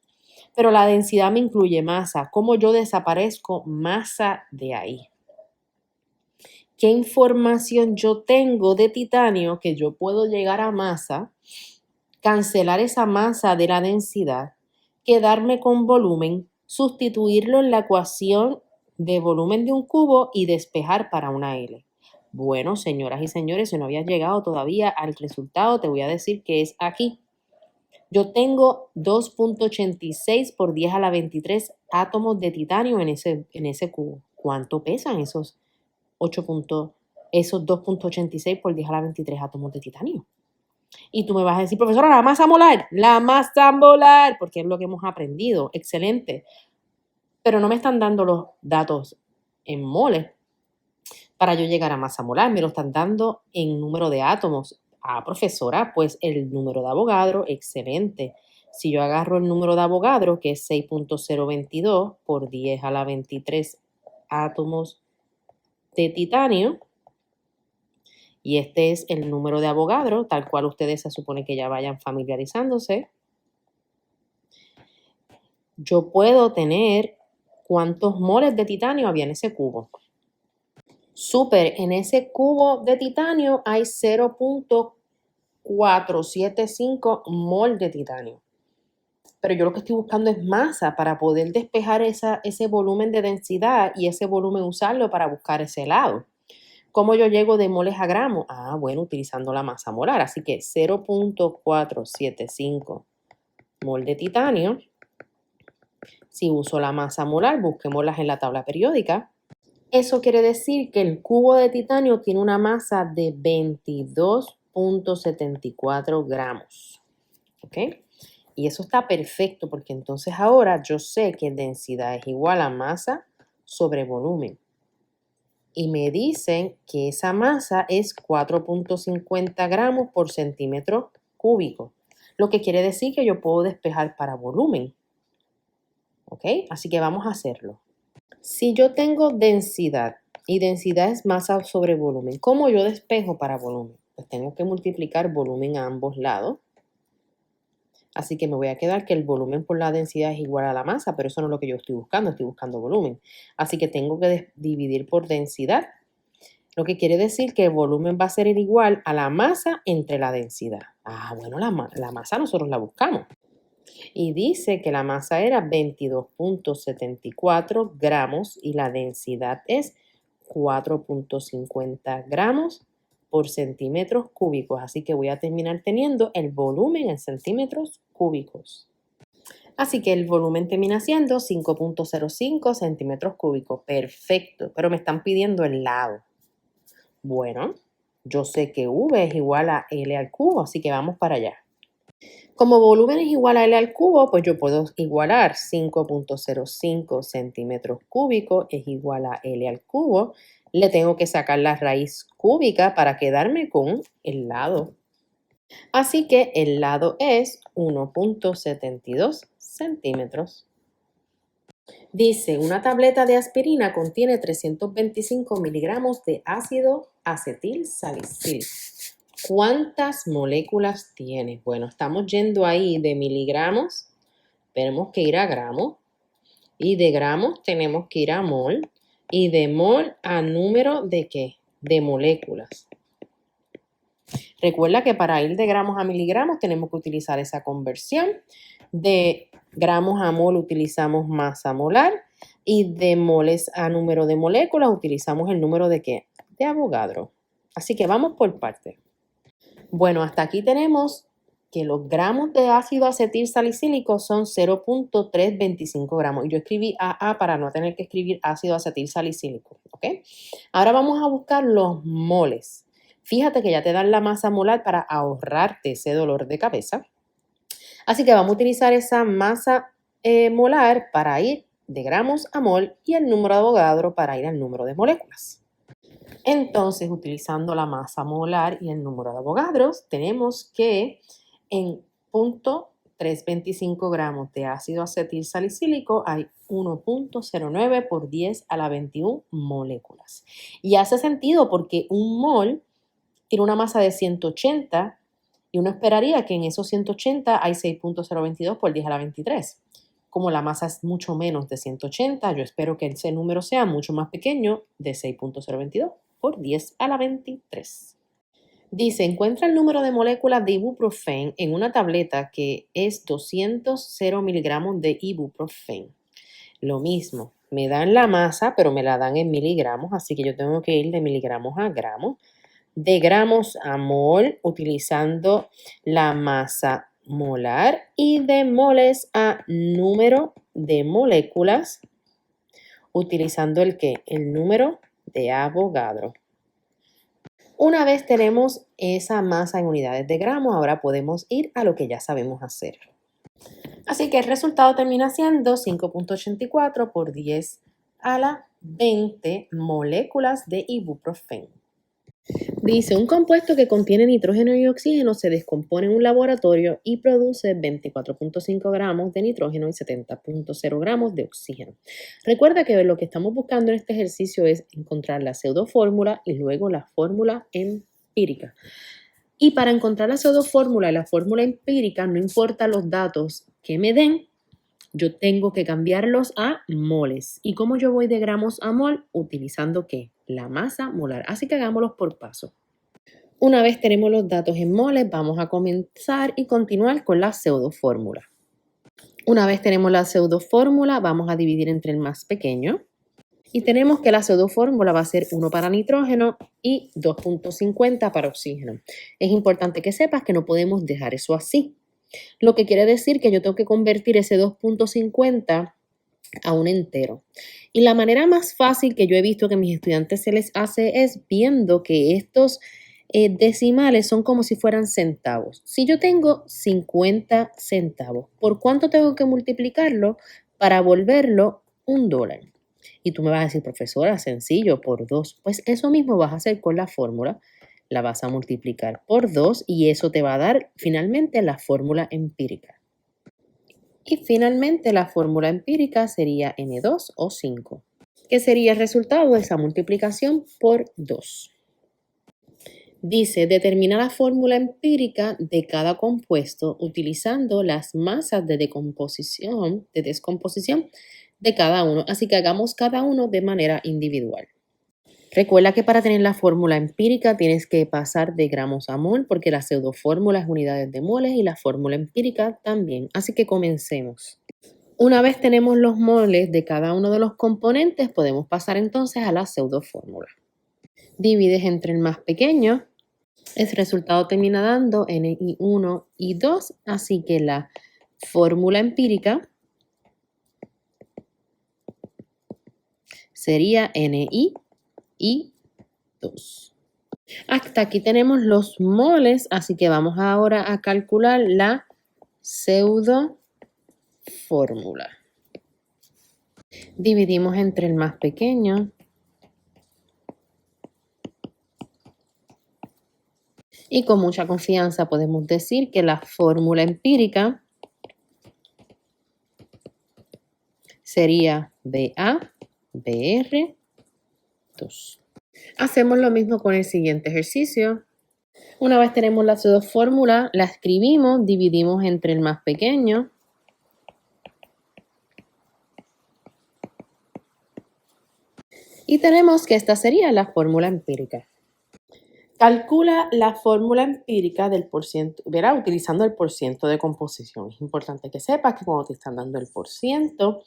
Pero la densidad me incluye masa. ¿Cómo yo desaparezco masa de ahí? ¿Qué información yo tengo de titanio que yo puedo llegar a masa, cancelar esa masa de la densidad, quedarme con volumen, sustituirlo en la ecuación de volumen de un cubo y despejar para una L? Bueno, señoras y señores, si no habías llegado todavía al resultado, te voy a decir que es aquí. Yo tengo 2.86 por 10 a la 23 átomos de titanio en ese cubo. ¿Cuánto pesan esos esos 2.86 por 10 a la 23 átomos de titanio. Y tú me vas a decir, profesora, la masa molar, porque es lo que hemos aprendido. Excelente. Pero no me están dando los datos en moles para yo llegar a masa molar, me lo están dando en número de átomos. Ah, profesora, pues el número de Avogadro, excelente. Si yo agarro el número de Avogadro, que es 6.022 por 10 a la 23 átomos de titanio, y este es el número de Avogadro, tal cual ustedes se supone que ya vayan familiarizándose, yo puedo tener cuántos moles de titanio había en ese cubo. Súper, en ese cubo de titanio hay 0.475 mol de titanio. Pero yo lo que estoy buscando es masa para poder despejar ese volumen de densidad y ese volumen usarlo para buscar ese helado. ¿Cómo yo llego de moles a gramos? Ah, bueno, utilizando la masa molar. Así que 0.475 mol de titanio. Si uso la masa molar, busquémoslas en la tabla periódica. Eso quiere decir que el cubo de titanio tiene una masa de 22.74 gramos. ¿Ok? Y eso está perfecto porque entonces ahora yo sé que densidad es igual a masa sobre volumen. Y me dicen que esa masa es 4.50 gramos por centímetro cúbico. Lo que quiere decir que yo puedo despejar para volumen. ¿Ok? Así que vamos a hacerlo. Si yo tengo densidad y densidad es masa sobre volumen, ¿cómo yo despejo para volumen? Pues tengo que multiplicar volumen a ambos lados. Así que me voy a quedar que el volumen por la densidad es igual a la masa, pero eso no es lo que yo estoy buscando volumen. Así que tengo que dividir por densidad, lo que quiere decir que el volumen va a ser igual a la masa entre la densidad. Ah, bueno, la masa nosotros la buscamos. Y dice que la masa era 22.74 gramos y la densidad es 4.50 gramos por centímetros cúbicos. Así que voy a terminar teniendo el volumen en centímetros cúbicos. Así que el volumen termina siendo 5.05 centímetros cúbicos. Perfecto, pero me están pidiendo el lado. Bueno, yo sé que V es igual a L al cubo, así que vamos para allá. Como volumen es igual a L al cubo, pues yo puedo igualar 5.05 centímetros cúbicos es igual a L al cubo. Le tengo que sacar la raíz cúbica para quedarme con el lado. Así que el lado es 1.72 centímetros. Dice, una tableta de aspirina contiene 325 miligramos de ácido acetil salicílico. ¿Cuántas moléculas tiene? Bueno, estamos yendo ahí de miligramos, tenemos que ir a gramos, y de gramos tenemos que ir a mol, y de mol a número de ¿qué? De moléculas. Recuerda que para ir de gramos a miligramos tenemos que utilizar esa conversión. De gramos a mol utilizamos masa molar, y de moles a número de moléculas utilizamos el número de ¿qué? De Avogadro. Así que vamos por partes. Bueno, hasta aquí tenemos que los gramos de ácido acetil salicílico son 0.325 gramos. Y yo escribí AA para no tener que escribir ácido acetil salicílico. ¿Ok? Ahora vamos a buscar los moles. Fíjate que ya te dan la masa molar para ahorrarte ese dolor de cabeza. Así que vamos a utilizar esa masa molar para ir de gramos a mol y el número de Avogadro para ir al número de moléculas. Entonces, utilizando la masa molar y el número de Avogadro, tenemos que en 0.325 gramos de ácido acetil salicílico hay 1.09 por 10 a la 21 moléculas. Y hace sentido porque un mol tiene una masa de 180 y uno esperaría que en esos 180 hay 6.022 por 10 a la 23. Como la masa es mucho menos de 180, yo espero que ese número sea mucho más pequeño de 6.022 por 10 a la 23. Dice, encuentra el número de moléculas de ibuprofen en una tableta que es 200 miligramos de ibuprofen. Lo mismo, me dan la masa, pero me la dan en miligramos, así que yo tengo que ir de miligramos a gramos. De gramos a mol, utilizando la masa molar, y de moles a número de moléculas, utilizando el ¿qué? El número de Avogadro. Una vez tenemos esa masa en unidades de gramos, ahora podemos ir a lo que ya sabemos hacer. Así que el resultado termina siendo 5.84 por 10 a la 20 moléculas de ibuprofeno. Dice, un compuesto que contiene nitrógeno y oxígeno se descompone en un laboratorio y produce 24.5 gramos de nitrógeno y 70.0 gramos de oxígeno. Recuerda que lo que estamos buscando en este ejercicio es encontrar la pseudofórmula y luego la fórmula empírica. Y para encontrar la pseudofórmula y la fórmula empírica, no importa los datos que me den, yo tengo que cambiarlos a moles. ¿Y cómo yo voy de gramos a mol? Utilizando ¿qué? La masa molar. Así que hagámoslos por paso. Una vez tenemos los datos en moles, vamos a comenzar y continuar con la pseudofórmula. Una vez tenemos la pseudofórmula, vamos a dividir entre el más pequeño. Y tenemos que la pseudofórmula va a ser 1 para nitrógeno y 2.50 para oxígeno. Es importante que sepas que no podemos dejar eso así. Lo que quiere decir que yo tengo que convertir ese 2.50 a un entero. Y la manera más fácil que yo he visto que a mis estudiantes se les hace es viendo que estos decimales son como si fueran centavos. Si yo tengo 50 centavos, ¿por cuánto tengo que multiplicarlo para volverlo $1? Y tú me vas a decir, profesora, sencillo, por 2. Pues eso mismo vas a hacer con la fórmula. La vas a multiplicar por 2 y eso te va a dar finalmente la fórmula empírica. Y finalmente la fórmula empírica sería N2 o 5, que sería el resultado de esa multiplicación por 2. Dice, determina la fórmula empírica de cada compuesto utilizando las masas de descomposición de cada uno. Así que hagamos cada uno de manera individual. Recuerda que para tener la fórmula empírica tienes que pasar de gramos a mol porque la pseudofórmula es unidades de moles y la fórmula empírica también. Así que comencemos. Una vez tenemos los moles de cada uno de los componentes, podemos pasar entonces a la pseudofórmula. Divides entre el más pequeño. El resultado termina dando Ni1 y 2, así que la fórmula empírica sería Ni y 2. Hasta aquí tenemos los moles, así que vamos ahora a calcular la pseudofórmula. Dividimos entre el más pequeño. Y con mucha confianza podemos decir que la fórmula empírica sería BaBr2. Hacemos lo mismo con el siguiente ejercicio. Una vez tenemos la pseudofórmula, la escribimos, dividimos entre el más pequeño. Y tenemos que esta sería la fórmula empírica. Calcula la fórmula empírica del porciento, verá, utilizando el porciento de composición. Es importante que sepas que cuando te están dando el porciento,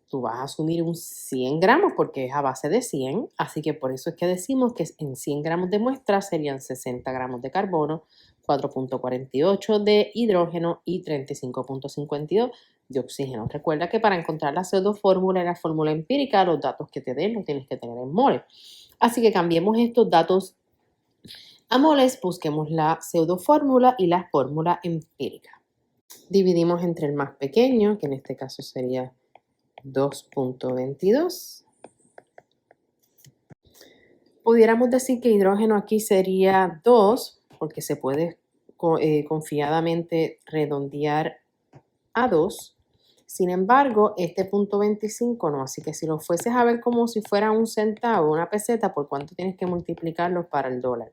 tú vas a asumir un 100 gramos porque es a base de 100. Así que por eso es que decimos que en 100 gramos de muestra serían 60 gramos de carbono, 4.48 de hidrógeno y 35.52 de oxígeno. Recuerda que para encontrar la pseudofórmula y la fórmula empírica, los datos que te den los tienes que tener en moles. Así que cambiemos estos datos a moles, busquemos la pseudofórmula y la fórmula empírica. Dividimos entre el más pequeño, que en este caso sería 2.22. Pudiéramos decir que hidrógeno aquí sería 2, porque se puede confiadamente redondear a 2. Sin embargo, este punto 25 no, así que si lo fueses a ver como si fuera un centavo, una peseta, ¿por cuánto tienes que multiplicarlo para el dólar?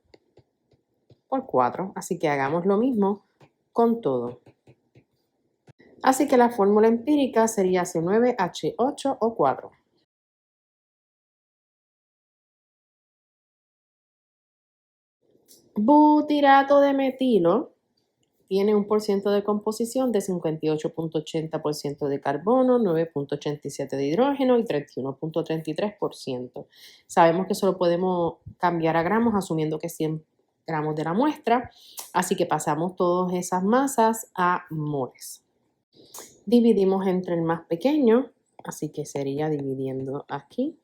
Por 4, así que hagamos lo mismo con todo. Así que la fórmula empírica sería C9H8 o 4. Butirato de metilo tiene un porciento de composición de 58.80% de carbono, 9.87% de hidrógeno y 31.33%. Sabemos que eso lo podemos cambiar a gramos asumiendo que 100 gramos de la muestra, así que pasamos todas esas masas a moles. Dividimos entre el más pequeño, así que sería dividiendo aquí.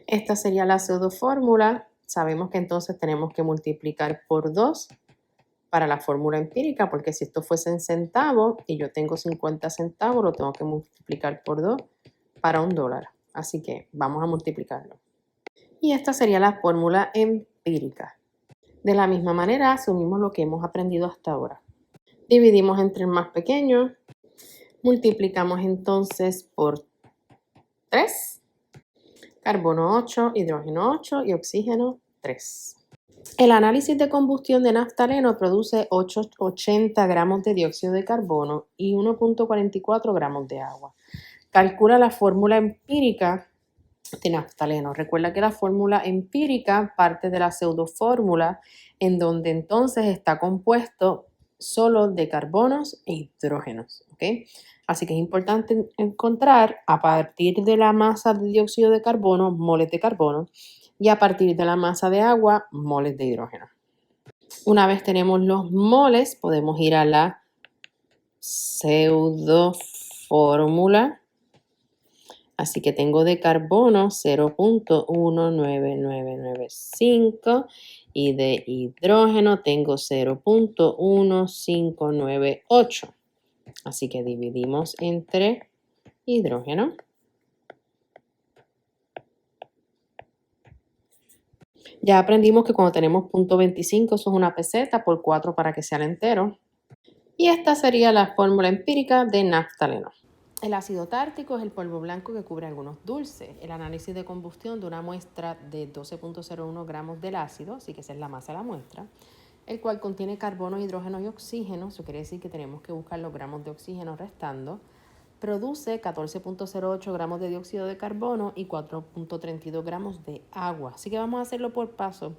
Esta sería la pseudo fórmula. Sabemos que entonces tenemos que multiplicar por 2 para la fórmula empírica, porque si esto fuese en centavos y yo tengo 50 centavos, lo tengo que multiplicar por 2 para $1. Así que vamos a multiplicarlo. Y esta sería la fórmula empírica. De la misma manera, asumimos lo que hemos aprendido hasta ahora. Dividimos entre el más pequeño. Multiplicamos entonces por 3. Carbono 8, hidrógeno 8 y oxígeno 3. El análisis de combustión de naftaleno produce 80 gramos de dióxido de carbono y 1.44 gramos de agua. Calcula la fórmula empírica de naftaleno. Recuerda que la fórmula empírica parte de la pseudofórmula, en donde entonces está compuesto solo de carbonos e hidrógenos. ¿Okay? Así que es importante encontrar a partir de la masa de dióxido de carbono, moles de carbono, y a partir de la masa de agua, moles de hidrógeno. Una vez tenemos los moles, podemos ir a la pseudofórmula. Así que tengo de carbono 0.19995 y de hidrógeno tengo 0.1598. Así que dividimos entre hidrógeno. Ya aprendimos que cuando tenemos 0.25, eso es una peseta por 4 para que sea el entero. Y esta sería la fórmula empírica de naftaleno. El ácido tártico es el polvo blanco que cubre algunos dulces. El análisis de combustión de una muestra de 12.01 gramos del ácido, así que esa es la masa de la muestra, el cual contiene carbono, hidrógeno y oxígeno, eso quiere decir que tenemos que buscar los gramos de oxígeno restando, produce 14.08 gramos de dióxido de carbono y 4.32 gramos de agua. Así que vamos a hacerlo por paso.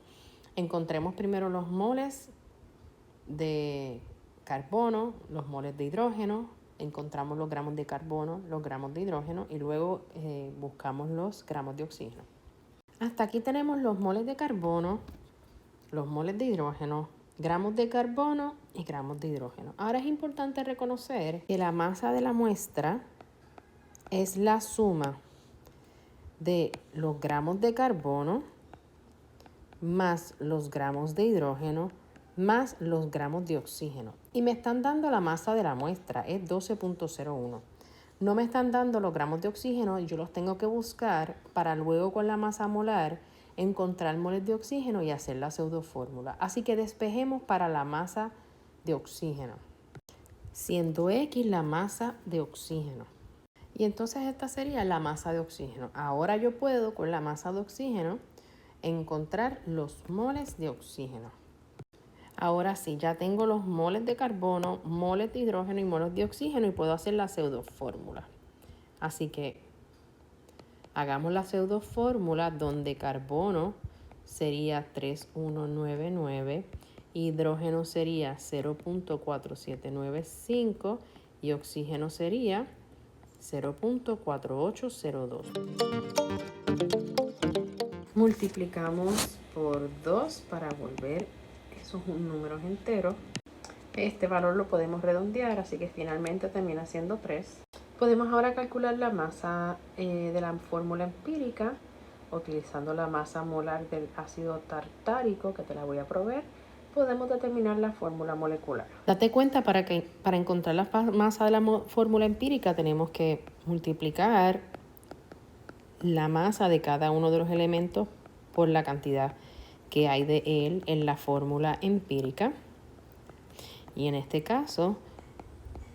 Encontremos primero los moles de carbono, los moles de hidrógeno, encontramos los gramos de carbono, los gramos de hidrógeno y luego buscamos los gramos de oxígeno. Hasta aquí tenemos los moles de carbono, los moles de hidrógeno, gramos de carbono y gramos de hidrógeno. Ahora es importante reconocer que la masa de la muestra es la suma de los gramos de carbono más los gramos de hidrógeno más los gramos de oxígeno. Y me están dando la masa de la muestra, es 12.01. No me están dando los gramos de oxígeno y yo los tengo que buscar para luego con la masa molar encontrar moles de oxígeno y hacer la pseudofórmula. Así que despejemos para la masa de oxígeno, siendo X la masa de oxígeno. Y entonces esta sería la masa de oxígeno. Ahora yo puedo con la masa de oxígeno encontrar los moles de oxígeno. Ahora sí, ya tengo los moles de carbono, moles de hidrógeno y moles de oxígeno y puedo hacer la pseudofórmula. Así que hagamos la pseudofórmula donde carbono sería 3199, hidrógeno sería 0.4795 y oxígeno sería 0.4802. Multiplicamos por 2 para volver esos números enteros. Este valor lo podemos redondear, así que finalmente termina siendo 3. Podemos ahora calcular la masa de la fórmula empírica utilizando la masa molar del ácido tartárico, que te la voy a proveer. Podemos determinar la fórmula molecular. Date cuenta para encontrar la masa de la fórmula empírica tenemos que multiplicar la masa de cada uno de los elementos por la cantidad que hay de él en la fórmula empírica. Y en este caso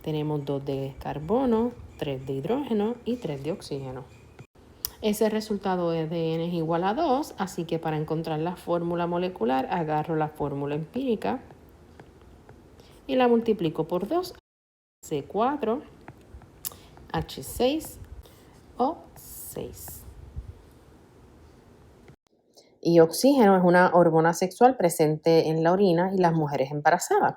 tenemos 2 de carbono, 3 de hidrógeno y 3 de oxígeno. Ese resultado de N es igual a 2, así que para encontrar la fórmula molecular agarro la fórmula empírica y la multiplico por 2, C4, H6O6. Y oxígeno es una hormona sexual presente en la orina y las mujeres embarazadas.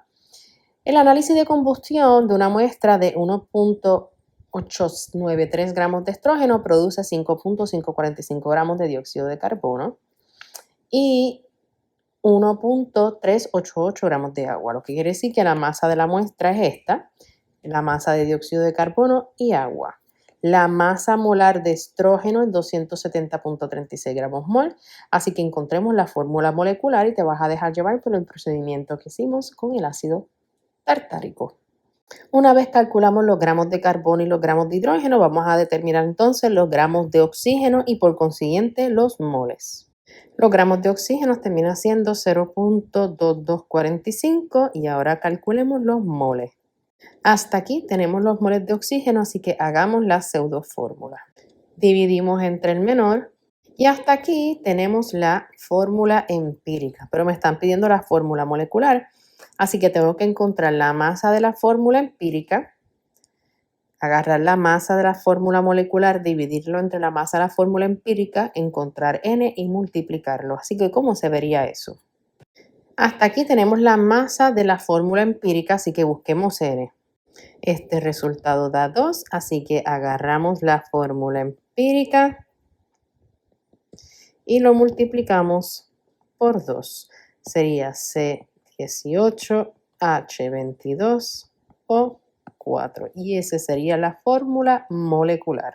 El análisis de combustión de una muestra de 1.893 gramos de estrógeno produce 5.545 gramos de dióxido de carbono y 1.388 gramos de agua, lo que quiere decir que la masa de la muestra es esta, la masa de dióxido de carbono y agua. La masa molar de estrógeno es 270.36 gramos mol, así que encontremos la fórmula molecular y te vas a dejar llevar por el procedimiento que hicimos con el ácido tartárico. Una vez calculamos los gramos de carbono y los gramos de hidrógeno, vamos a determinar entonces los gramos de oxígeno y por consiguiente los moles. Los gramos de oxígeno terminan siendo 0.2245 y ahora calculemos los moles. Hasta aquí tenemos los moles de oxígeno, así que hagamos la pseudo fórmula. Dividimos entre el menor y hasta aquí tenemos la fórmula empírica, pero me están pidiendo la fórmula molecular, así que tengo que encontrar la masa de la fórmula empírica, agarrar la masa de la fórmula molecular, dividirlo entre la masa de la fórmula empírica, encontrar n y multiplicarlo. Así que, ¿cómo se vería eso? Hasta aquí tenemos la masa de la fórmula empírica, así que busquemos n. Este resultado da 2, así que agarramos la fórmula empírica y lo multiplicamos por 2. Sería C18H22O4 y esa sería la fórmula molecular.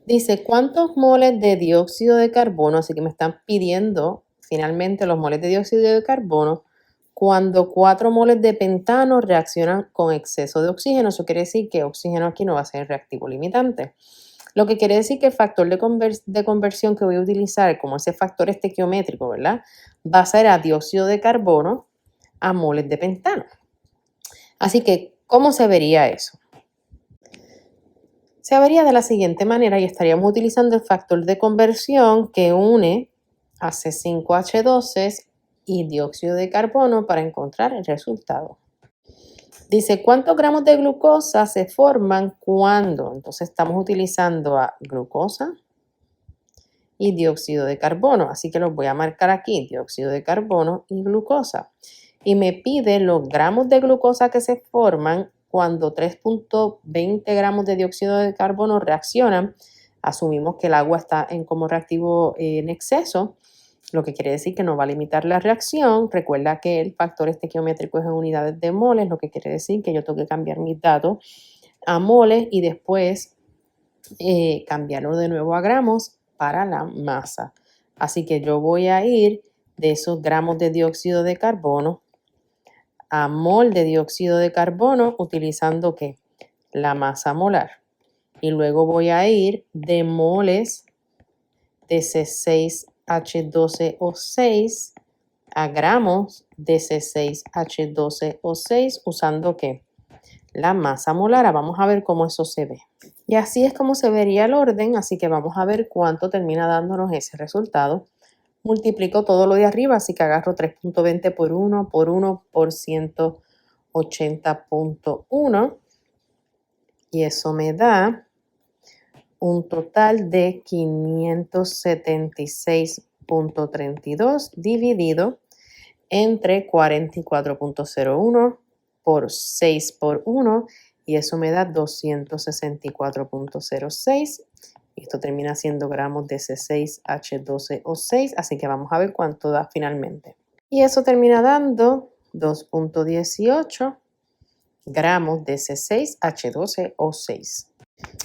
Dice, ¿cuántos moles de dióxido de carbono? Así que me están pidiendo finalmente los moles de dióxido de carbono cuando 4 moles de pentano reaccionan con exceso de oxígeno. Eso quiere decir que oxígeno aquí no va a ser reactivo limitante. Lo que quiere decir que el factor de conversión que voy a utilizar como ese factor estequiométrico, ¿verdad? Va a ser a dióxido de carbono a moles de pentano. Así que, ¿cómo se vería eso? Se vería de la siguiente manera y estaríamos utilizando el factor de conversión que une a C5H12 y dióxido de carbono para encontrar el resultado. Dice, ¿cuántos gramos de glucosa se forman cuando? Entonces estamos utilizando a glucosa y dióxido de carbono. Así que los voy a marcar aquí, dióxido de carbono y glucosa. Y me pide los gramos de glucosa que se forman cuando 3.20 gramos de dióxido de carbono reaccionan. Asumimos que el agua está como reactivo en exceso, lo que quiere decir que no va a limitar la reacción. Recuerda que el factor estequiométrico es en unidades de moles, lo que quiere decir que yo tengo que cambiar mis datos a moles y después cambiarlo de nuevo a gramos para la masa. Así que yo voy a ir de esos gramos de dióxido de carbono a mol de dióxido de carbono utilizando ¿qué? La masa molar. Y luego voy a ir de moles de C6H12O6 a gramos de C6H12O6 usando ¿qué? La masa molar. Vamos a ver cómo eso se ve. Y así es como se vería el orden, así que vamos a ver cuánto termina dándonos ese resultado. Multiplico todo lo de arriba, así que agarro 3.20 por 1 por 180.1 y eso me da un total de 576.32 dividido entre 44.01 por 6 por 1 y eso me da 264.06. Esto termina siendo gramos de C6H12O6, así que vamos a ver cuánto da finalmente. Y eso termina dando 2.18 gramos de C6H12O6.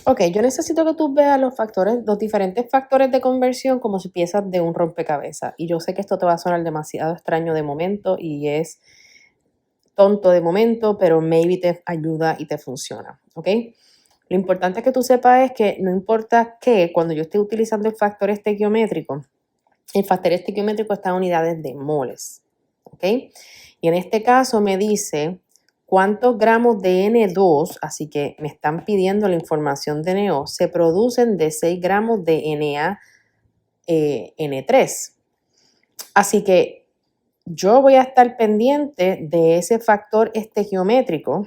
Ok, yo necesito que tú veas los diferentes factores de conversión como si piezas de un rompecabezas. Y yo sé que esto te va a sonar demasiado extraño de momento y es tonto de momento, pero maybe te ayuda y te funciona, ¿ok? Lo importante que tú sepas es que no importa qué, cuando yo esté utilizando el factor estequiométrico está en unidades de moles, ¿ok? Y en este caso me dice cuántos gramos de N2, así que me están pidiendo la información de NO, se producen de 6 gramos de N3. Así que yo voy a estar pendiente de ese factor estequiométrico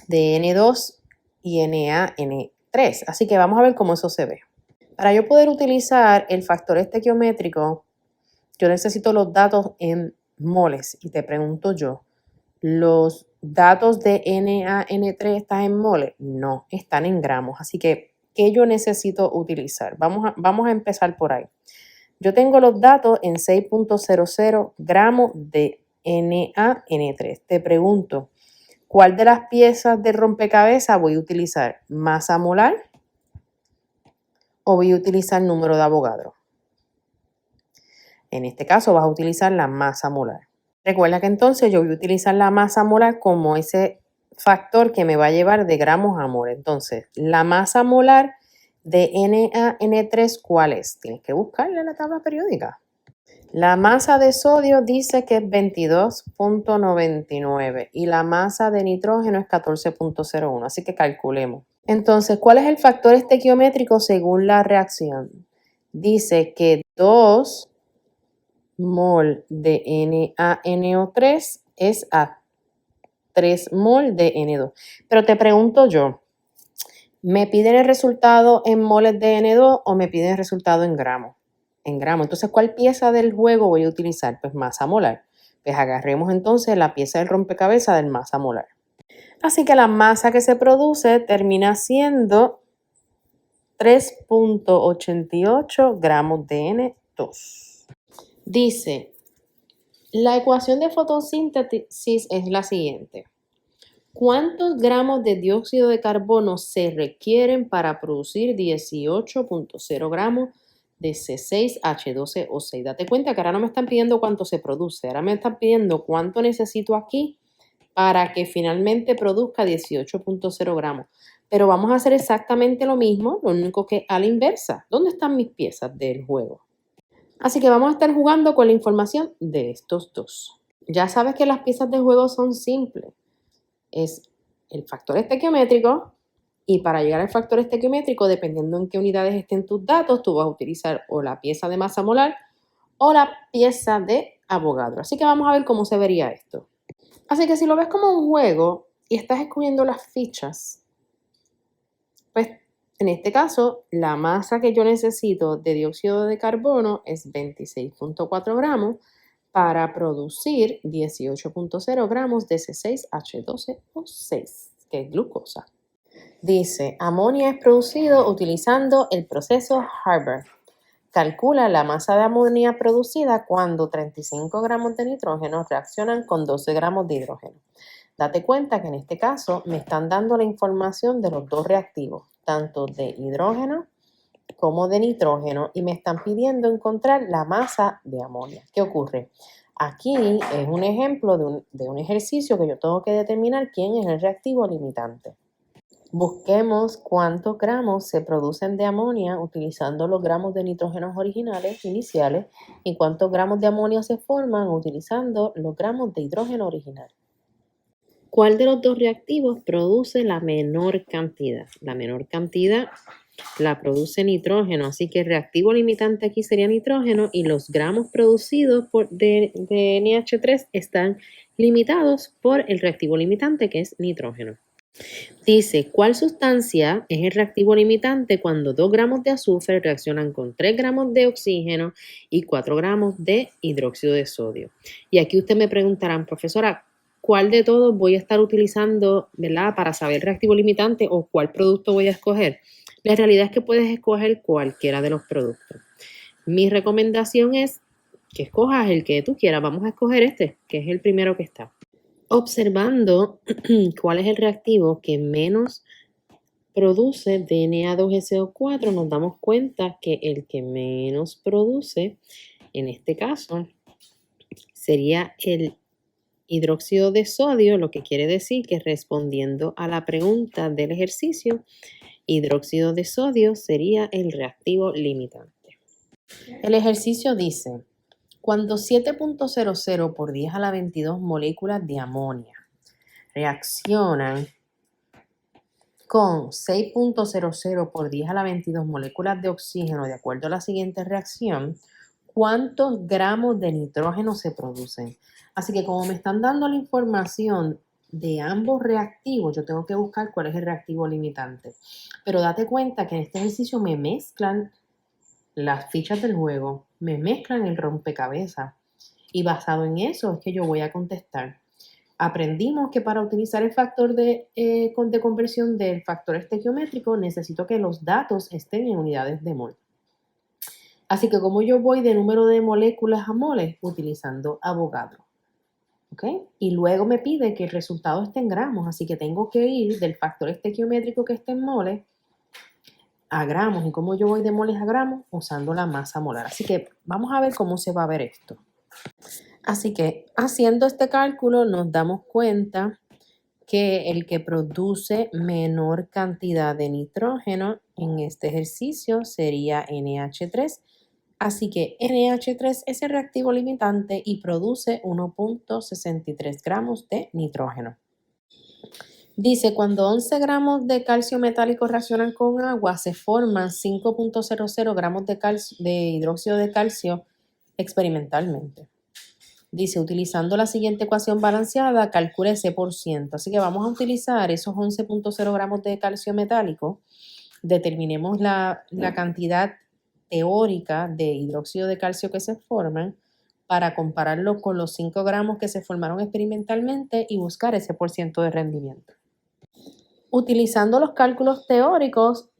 de N2 y NaN3. Así que vamos a ver cómo eso se ve. Para yo poder utilizar el factor estequiométrico, yo necesito los datos en moles. Y te pregunto yo, ¿los datos de NaN3 están en moles? No, están en gramos. Así que, ¿qué yo necesito utilizar? Vamos a empezar por ahí. Yo tengo los datos en 6.00 gramos de NaN3. Te pregunto, ¿cuál de las piezas del rompecabezas voy a utilizar? ¿Masa molar o voy a utilizar el número de Avogadro? En este caso vas a utilizar la masa molar. Recuerda que entonces yo voy a utilizar la masa molar como ese factor que me va a llevar de gramos a mol. Entonces, la masa molar de NaN3, ¿cuál es? Tienes que buscarla en la tabla periódica. La masa de sodio dice que es 22.99 y la masa de nitrógeno es 14.01, así que calculemos. Entonces, ¿cuál es el factor estequiométrico según la reacción? Dice que 2 mol de NaNO3 es a 3 mol de N2. Pero te pregunto yo, ¿me piden el resultado en moles de N2 o me piden el resultado en gramos? En gramos. Entonces, ¿cuál pieza del juego voy a utilizar? Pues masa molar. Pues agarremos entonces la pieza del rompecabezas del masa molar. Así que la masa que se produce termina siendo 3.88 gramos de N2. Dice, la ecuación de fotosíntesis es la siguiente. ¿Cuántos gramos de dióxido de carbono se requieren para producir 18.0 gramos de C6H12O6? Date cuenta que ahora no me están pidiendo cuánto se produce, ahora me están pidiendo cuánto necesito aquí para que finalmente produzca 18.0 gramos. Pero vamos a hacer exactamente lo mismo, lo único que a la inversa. ¿Dónde están mis piezas del juego? Así que vamos a estar jugando con la información de estos dos. Ya sabes que las piezas de juego son simples. Es el factor estequiométrico y para llegar al factor estequiométrico, dependiendo en qué unidades estén tus datos, tú vas a utilizar o la pieza de masa molar o la pieza de Avogadro. Así que vamos a ver cómo se vería esto. Así que si lo ves como un juego y estás escogiendo las fichas, pues en este caso, la masa que yo necesito de dióxido de carbono es 26.4 gramos para producir 18.0 gramos de C6H12O6, que es glucosa. Dice, amonio es producido utilizando el proceso Haber. Calcula la masa de amonio producida cuando 35 gramos de nitrógeno reaccionan con 12 gramos de hidrógeno. Date cuenta que en este caso me están dando la información de los dos reactivos, tanto de hidrógeno como de nitrógeno, y me están pidiendo encontrar la masa de amonio. ¿Qué ocurre? Aquí es un ejemplo de un ejercicio que yo tengo que determinar quién es el reactivo limitante. Busquemos cuántos gramos se producen de amonio utilizando los gramos de nitrógenos originales iniciales y cuántos gramos de amonio se forman utilizando los gramos de hidrógeno original. ¿Cuál de los dos reactivos produce la menor cantidad? La menor cantidad la produce nitrógeno, así que el reactivo limitante aquí sería nitrógeno y los gramos producidos de NH3 están limitados por el reactivo limitante que es nitrógeno. Dice, ¿cuál sustancia es el reactivo limitante cuando 2 gramos de azufre reaccionan con 3 gramos de oxígeno y 4 gramos de hidróxido de sodio? Y aquí ustedes me preguntarán, profesora, ¿cuál de todos voy a estar utilizando, ¿verdad? Para saber el reactivo limitante o cuál producto voy a escoger? La realidad es que puedes escoger cualquiera de los productos. Mi recomendación es que escojas el que tú quieras. Vamos a escoger este, que es el primero que está. Observando cuál es el reactivo que menos produce Na2SO4, nos damos cuenta que el que menos produce, en este caso, sería el hidróxido de sodio, lo que quiere decir que respondiendo a la pregunta del ejercicio, hidróxido de sodio sería el reactivo limitante. El ejercicio dice, cuando 7.00 por 10 a la 22 moléculas de amonio reaccionan con 6.00 por 10 a la 22 moléculas de oxígeno de acuerdo a la siguiente reacción, ¿cuántos gramos de nitrógeno se producen? Así que como me están dando la información de ambos reactivos, yo tengo que buscar cuál es el reactivo limitante. Pero date cuenta que en este ejercicio me mezclan las fichas del juego, me mezclan el rompecabezas y basado en eso es que yo voy a contestar. Aprendimos que para utilizar el factor de conversión del factor estequiométrico necesito que los datos estén en unidades de mol. Así que como yo voy de número de moléculas a moles utilizando Avogadro. ¿Ok? Y luego me pide que el resultado esté en gramos, así que tengo que ir del factor estequiométrico que esté en moles a gramos y cómo yo voy de moles a gramos usando la masa molar. Así que vamos a ver cómo se va a ver esto. Así que haciendo este cálculo nos damos cuenta que el que produce menor cantidad de nitrógeno en este ejercicio sería NH3. Así que NH3 es el reactivo limitante y produce 1.63 gramos de nitrógeno. Dice, cuando 11 gramos de calcio metálico reaccionan con agua, se forman 5.00 gramos de hidróxido de calcio experimentalmente. Dice, utilizando la siguiente ecuación balanceada, calcule ese por ciento. Así que vamos a utilizar esos 11.0 gramos de calcio metálico. Determinemos la cantidad teórica de hidróxido de calcio que se forman para compararlo con los 5 gramos que se formaron experimentalmente y buscar ese por ciento de rendimiento. Utilizando los cálculos teóricos,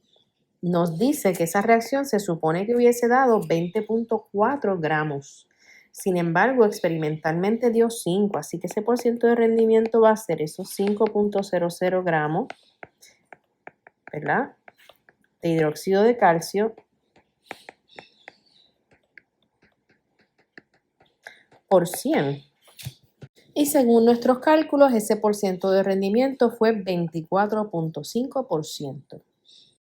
nos dice que esa reacción se supone que hubiese dado 20.4 gramos. Sin embargo, experimentalmente dio 5, así que ese por ciento de rendimiento va a ser esos 5.00 gramos, ¿verdad?, de hidróxido de calcio por 100. Y según nuestros cálculos, ese por ciento de rendimiento fue 24.5%.